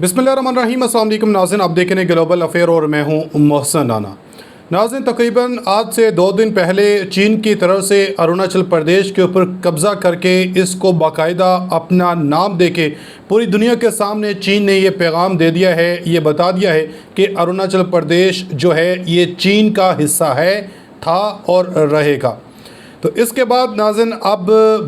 बिस्मिल्लाहिर्रहमानिर्रहीम। अस्सलाम वालेकुम नाज़रीन, आप देख रहे हैं ग्लोबल अफेयर और मैं हूं मोहसिन राना। नाज़रीन, तकरीबन आज से 2 दिन पहले चीन की तरफ से अरुणाचल प्रदेश के ऊपर कब्ज़ा करके इसको बाकायदा अपना नाम देके पूरी दुनिया के सामने चीन ने ये पैगाम दे दिया है, ये बता दिया है कि अरुणाचल प्रदेश जो है ये चीन का हिस्सा है, था और रहेगा। तो इसके बाद नाज़रीन, अब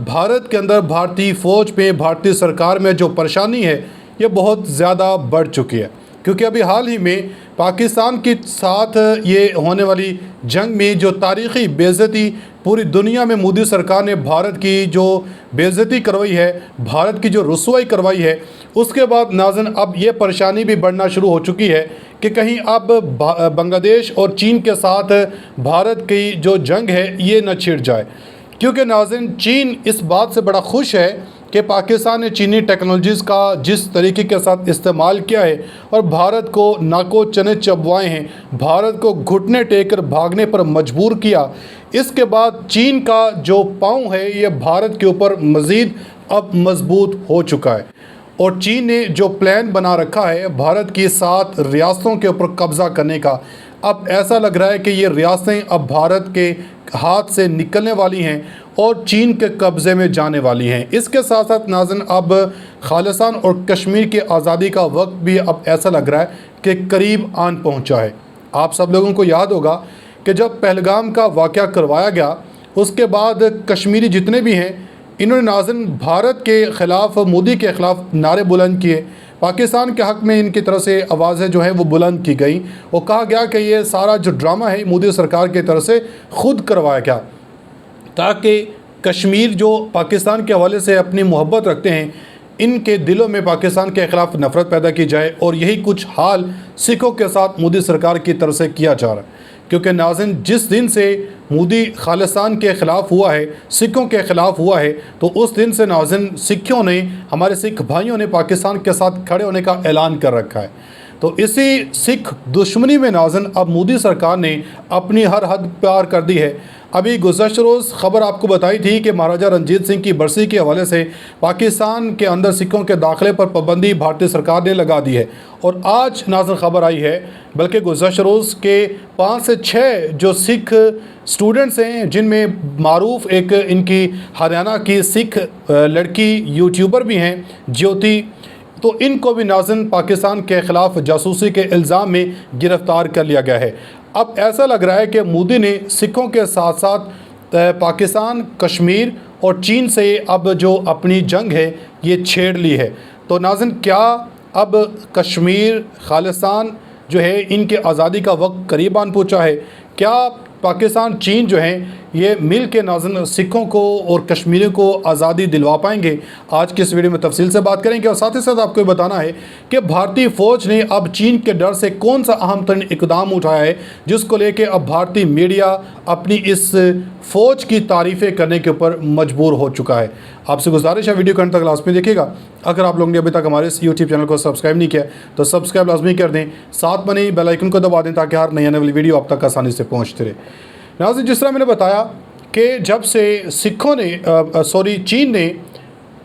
भारत के अंदर भारतीय फ़ौज पे, भारतीय सरकार में जो परेशानी है ये बहुत ज़्यादा बढ़ चुकी है, क्योंकि अभी हाल ही में पाकिस्तान के साथ ये होने वाली जंग में जो तारीख़ी बेइज्जती पूरी दुनिया में मोदी सरकार ने भारत की जो बेइज्जती करवाई है, भारत की जो रुसवाई करवाई है, उसके बाद नाज़रीन अब ये परेशानी भी बढ़ना शुरू हो चुकी है कि कहीं अब बांग्लादेश और चीन के साथ भारत की जो जंग है ये न छिड़ जाए। क्योंकि नाज़रीन चीन इस बात से बड़ा खुश है कि पाकिस्तान ने चीनी टेक्नोलॉजीज़ का जिस तरीके के साथ इस्तेमाल किया है और भारत को नाको चने चबवाए हैं, भारत को घुटने टेक कर भागने पर मजबूर किया। इसके बाद चीन का जो पाँव है ये भारत के ऊपर मज़ीद अब मजबूत हो चुका है और चीन ने जो प्लान बना रखा है भारत की 7 रियासतों के ऊपर कब्ज़ा करने का, अब ऐसा लग रहा है कि ये रियासतें अब भारत के हाथ से निकलने वाली हैं और चीन के कब्ज़े में जाने वाली हैं। इसके साथ साथ नाज़रीन अब खालिस्तान और कश्मीर की आज़ादी का वक्त भी अब ऐसा लग रहा है कि करीब आन पहुंचा है। आप सब लोगों को याद होगा कि जब पहलगाम का वाक़या करवाया गया उसके बाद कश्मीरी जितने भी हैं इन्होंने नाज़रीन भारत के ख़िलाफ़, मोदी के ख़िलाफ़ नारे बुलंद किए। पाकिस्तान के हक़ में इनकी तरफ से आवाज़ें जो हैं वो बुलंद की गई और कहा गया कि ये सारा जो ड्रामा है मोदी सरकार की तरफ से ख़ुद करवाया गया, ताकि कश्मीर जो पाकिस्तान के हवाले से अपनी मोहब्बत रखते हैं इनके दिलों में पाकिस्तान के ख़िलाफ़ नफ़रत पैदा की जाए। और यही कुछ हाल सिखों के साथ मोदी सरकार की तरफ से किया जा रहा है। क्योंकि नाज़रीन जिस दिन से मोदी खालिस्तान के ख़िलाफ़ हुआ है, सिखों के ख़िलाफ़ हुआ है, तो उस दिन से नाज़रीन सिखों ने, हमारे सिख भाइयों ने पाकिस्तान के साथ खड़े होने का ऐलान कर रखा है। तो इसी सिख दुश्मनी में नाज़रीन अब मोदी सरकार ने अपनी हर हद पार कर दी है। अभी गुज़श्ता रोज़ ख़बर आपको बताई थी कि महाराजा रंजीत सिंह की बरसी के हवाले से पाकिस्तान के अंदर सिखों के दाखिले पर पाबंदी भारतीय सरकार ने लगा दी है। और आज नाज़रीन ख़बर आई है, बल्कि गुज़श्ता रोज़ के 5 से 6 जो सिख स्टूडेंट्स हैं, जिनमें मारूफ़ एक इनकी हरियाणा की सिख लड़की यूट्यूबर भी हैं ज्योति, तो इनको भी नाज़रीन पाकिस्तान के ख़िलाफ़ जासूसी के इल्ज़ाम में गिरफ़्तार कर लिया गया है। अब ऐसा लग रहा है कि मोदी ने सिखों के साथ साथ पाकिस्तान, कश्मीर और चीन से अब जो अपनी जंग है ये छेड़ ली है। तो नाज़रीन क्या अब कश्मीर, खालिस्तान जो है इनके आज़ादी का वक्त करीब आन पहुँचा है? क्या पाकिस्तान, चीन जो हैं ये मिल के नाज़रीन सिखों को और कश्मीरियों को आज़ादी दिलवा पाएंगे? आज की इस वीडियो में तफसील से बात करेंगे और साथ ही साथ आपको बताना है कि भारतीय फ़ौज ने अब चीन के डर से कौन सा अहम तरीन इक़दाम उठाया है, जिसको लेके अब भारतीय मीडिया अपनी इस फ़ौज की तारीफ़ें करने के ऊपर मजबूर हो चुका है। आपसे गुजारिश है वीडियो को अंत तक लाज़मी देखिएगा। अगर आप लोगों ने अभी तक हमारे इस यूट्यूब चैनल को सब्सक्राइब नहीं किया तो सब्सक्राइब लाजमी कर दें, साथ में बेल आइकन को दबा दें ताकि हर नई आने वाली वीडियो आप तक आसानी से पहुँचती रहे। नाज़रीन जिस तरह मैंने बताया कि जब से सिखों ने चीन ने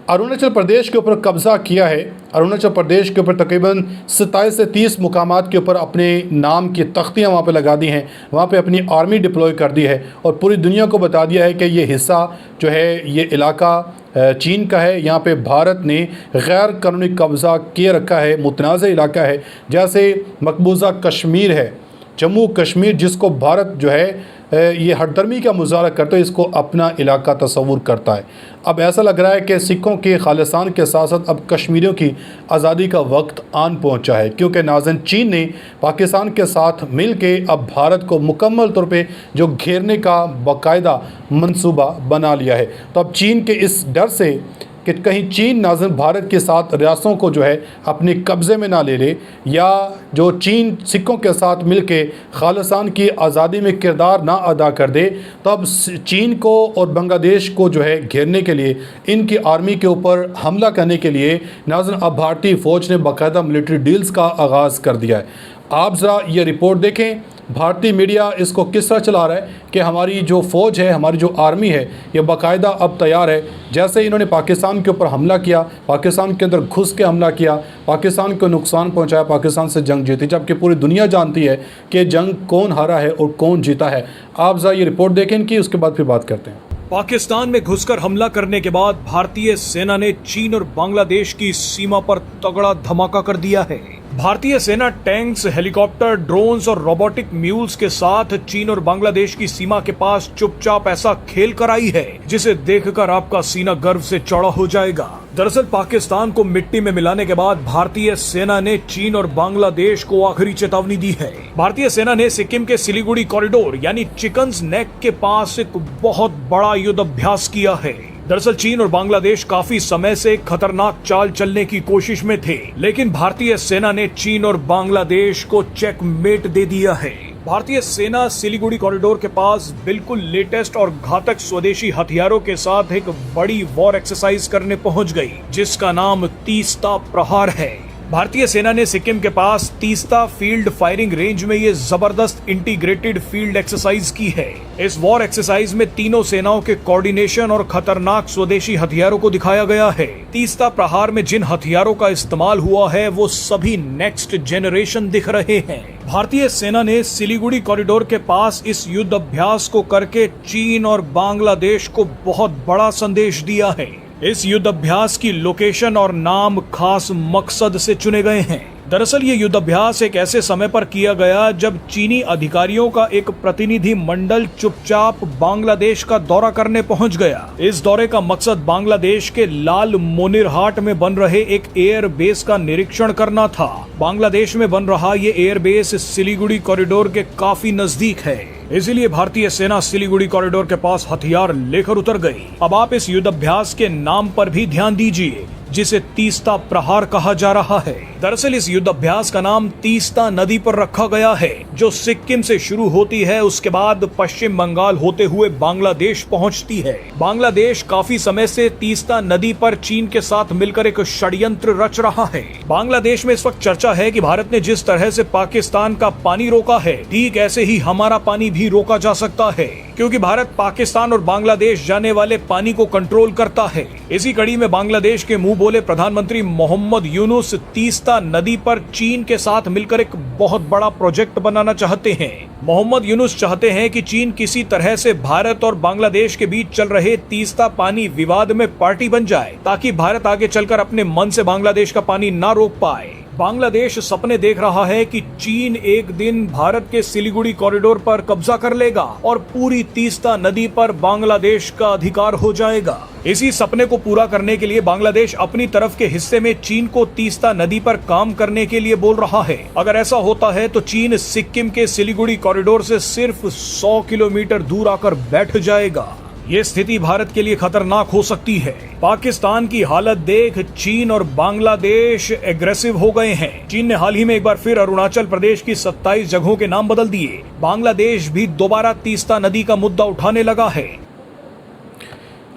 अरुणाचल प्रदेश के ऊपर कब्ज़ा किया है, अरुणाचल प्रदेश के ऊपर तकरीबन 27 से 30 मुकामात के ऊपर अपने नाम की तख्तियाँ वहाँ पे लगा दी हैं, वहाँ पे अपनी आर्मी डिप्लॉय कर दी है और पूरी दुनिया को बता दिया है कि ये हिस्सा जो है ये इलाका चीन का है, यहाँ पे भारत ने गैर कानूनी कब्ज़ा किए रखा है, मुतनाज़ इलाका है। जैसे मकबूजा कश्मीर है, जम्मू कश्मीर, जिसको भारत जो है ये हटदर्मी का मुजाहरा करते हुए इसको अपना इलाका तस्वुर करता है। अब ऐसा लग रहा है कि सिखों के खालिस्तान के साथ साथ अब कश्मीरियों की आज़ादी का वक्त आन पहुंचा है, क्योंकि नाज़रीन चीन ने पाकिस्तान के साथ मिल के अब भारत को मुकम्मल तौर पे जो घेरने का बाकायदा मंसूबा बना लिया है। तो अब चीन के इस डर से कि कहीं चीन नाज़रीन भारत के साथ रियासतों को जो है अपने कब्ज़े में ना ले ले, या जो चीन सिखों के साथ मिल के खालिस्तान की आज़ादी में किरदार ना अदा कर दे, तब चीन को और बांग्लादेश को जो है घेरने के लिए, इनकी आर्मी के ऊपर हमला करने के लिए नाज़रीन अब भारतीय फ़ौज ने बाकायदा मिलिट्री डील्स का आगाज़ कर दिया है। आप ज़रा ये रिपोर्ट देखें भारतीय मीडिया इसको किस तरह चला रहा है कि हमारी जो फ़ौज है, हमारी जो आर्मी है, ये बाकायदा अब तैयार है। जैसे इन्होंने पाकिस्तान के ऊपर हमला किया, पाकिस्तान के अंदर घुस के हमला किया, पाकिस्तान को नुकसान पहुंचाया, पाकिस्तान से जंग जीती, जबकि पूरी दुनिया जानती है कि जंग कौन हारा है और कौन जीता है। आप ज़रा ये रिपोर्ट देखें इनकी, उसके बाद फिर बात करते हैं। पाकिस्तान में घुसकर हमला करने के बाद भारतीय सेना ने चीन और बांग्लादेश की सीमा पर तगड़ा धमाका कर दिया है। भारतीय सेना टैंक्स, हेलीकॉप्टर, ड्रोन्स और रोबोटिक म्यूल्स के साथ चीन और बांग्लादेश की सीमा के पास चुपचाप ऐसा खेल कर आई है जिसे देखकर आपका सीना गर्व से चौड़ा हो जाएगा। दरअसल पाकिस्तान को मिट्टी में मिलाने के बाद भारतीय सेना ने चीन और बांग्लादेश को आखिरी चेतावनी दी है। भारतीय सेना ने सिक्किम के सिलीगुड़ी कॉरिडोर यानी चिकन्स नेक के पास एक बहुत बड़ा युद्ध अभ्यास किया है। दरअसल चीन और बांग्लादेश काफी समय से खतरनाक चाल चलने की कोशिश में थे, लेकिन भारतीय सेना ने चीन और बांग्लादेश को चेकमेट दे दिया है। भारतीय सेना सिलीगुड़ी कॉरिडोर के पास बिल्कुल लेटेस्ट और घातक स्वदेशी हथियारों के साथ एक बड़ी वॉर एक्सरसाइज करने पहुंच गई, जिसका नाम तीस्ता प्रहार है। भारतीय सेना ने सिक्किम के पास तीस्ता फील्ड फायरिंग रेंज में ये जबरदस्त इंटीग्रेटेड फील्ड एक्सरसाइज की है। इस वॉर एक्सरसाइज में तीनों सेनाओं के कोऑर्डिनेशन और खतरनाक स्वदेशी हथियारों को दिखाया गया है। तीस्ता प्रहार में जिन हथियारों का इस्तेमाल हुआ है वो सभी नेक्स्ट जनरेशन दिख रहे हैं। भारतीय सेना ने सिलीगुड़ी कॉरिडोर के पास इस युद्ध अभ्यास को करके चीन और बांग्लादेश को बहुत बड़ा संदेश दिया है। इस युद्ध अभ्यास की लोकेशन और नाम खास मकसद से चुने गए हैं। दरअसल ये युद्ध अभ्यास एक ऐसे समय पर किया गया जब चीनी अधिकारियों का एक प्रतिनिधि मंडल चुपचाप बांग्लादेश का दौरा करने पहुंच गया। इस दौरे का मकसद बांग्लादेश के लाल मोनिरहाट में बन रहे एक एयर बेस का निरीक्षण करना था। बांग्लादेश में बन रहा ये एयर बेस सिलीगुड़ी कॉरिडोर के काफी नजदीक है, इसीलिए भारतीय सेना सिलीगुड़ी कॉरिडोर के पास हथियार लेकर उतर गई। अब आप इस युद्ध अभ्यास के नाम पर भी ध्यान दीजिए, जिसे तीस्ता प्रहार कहा जा रहा है। दरअसल इस युद्ध अभ्यास का नाम तीस्ता नदी पर रखा गया है, जो सिक्किम से शुरू होती है, उसके बाद पश्चिम बंगाल होते हुए बांग्लादेश पहुंचती है। बांग्लादेश काफी समय से तीस्ता नदी पर चीन के साथ मिलकर एक षड्यंत्र रच रहा है। बांग्लादेश में इस वक्त चर्चा है कि भारत ने जिस तरह से पाकिस्तान का पानी रोका है, ठीक ऐसे ही हमारा पानी भी रोका जा सकता है, क्योंकि भारत पाकिस्तान और बांग्लादेश जाने वाले पानी को कंट्रोल करता है। इसी कड़ी में बांग्लादेश के मुंह बोले प्रधानमंत्री मोहम्मद यूनुस तीस्ता नदी पर चीन के साथ मिलकर एक बहुत बड़ा प्रोजेक्ट बनाना चाहते हैं। मोहम्मद यूनुस चाहते हैं कि चीन किसी तरह से भारत और बांग्लादेश के बीच चल रहे तीस्ता पानी विवाद में पार्टी बन जाए, ताकि भारत आगे चलकर अपने मन से बांग्लादेश का पानी ना रोक पाए। बांग्लादेश सपने देख रहा है कि चीन एक दिन भारत के सिलीगुड़ी कॉरिडोर पर कब्जा कर लेगा और पूरी तीस्ता नदी पर बांग्लादेश का अधिकार हो जाएगा। इसी सपने को पूरा करने के लिए बांग्लादेश अपनी तरफ के हिस्से में चीन को तीस्ता नदी पर काम करने के लिए बोल रहा है। अगर ऐसा होता है तो चीन सिक्किम के सिलीगुड़ी कॉरिडोर से सिर्फ 100 किलोमीटर दूर आकर बैठ जाएगा। ये स्थिति भारत के लिए खतरनाक हो सकती है। पाकिस्तान की हालत देख चीन और बांग्लादेश एग्रेसिव हो गए हैं। चीन ने हाल ही में एक बार फिर अरुणाचल प्रदेश की 27 जगहों के नाम बदल दिए। बांग्लादेश भी दोबारा तीस्ता नदी का मुद्दा उठाने लगा है।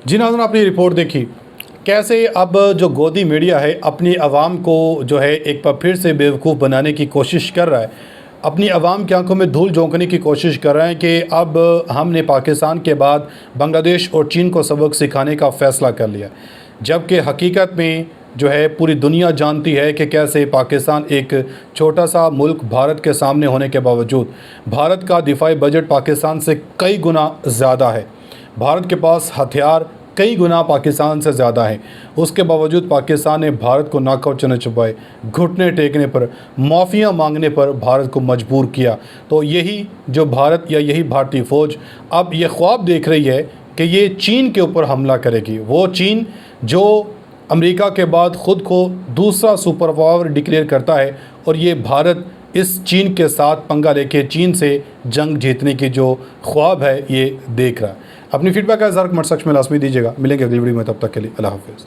जी नाज़रीन, आपने रिपोर्ट देखी कैसे अब जो गोदी मीडिया है अपनी आवाम को जो है एक बार फिर से बेवकूफ़ बनाने की कोशिश कर रहा है, अपनी आवाम की आंखों में धूल झोंकने की कोशिश कर रहे हैं कि अब हमने पाकिस्तान के बाद बांग्लादेश और चीन को सबक सिखाने का फ़ैसला कर लिया, जबकि हकीकत में जो है पूरी दुनिया जानती है कि कैसे पाकिस्तान एक छोटा सा मुल्क भारत के सामने होने के बावजूद भारत का दिफाई बजट पाकिस्तान से कई गुना ज़्यादा है, भारत के पास हथियार कई गुना पाकिस्तान से ज़्यादा है। उसके बावजूद पाकिस्तान ने भारत को नाकआउट चने चुपाए, घुटने टेकने पर, माफ़ियाँ मांगने पर भारत को मजबूर किया। तो यही जो भारत या यही भारतीय फ़ौज अब ये ख्वाब देख रही है कि ये चीन के ऊपर हमला करेगी, वो चीन जो अमेरिका के बाद ख़ुद को दूसरा सुपर पावर डिक्लेयर करता है, और ये भारत इस चीन के साथ पंगा लेके चीन से जंग जीतने की जो ख्वाब है ये देख रहा है। अपनी फीडबैक का इज़हार कमेंट सेक्शन में लाजमी दीजिएगा। मिलेंगे अगली वीडियो में, तब तक के लिए अल्लाह हाफ़िज़।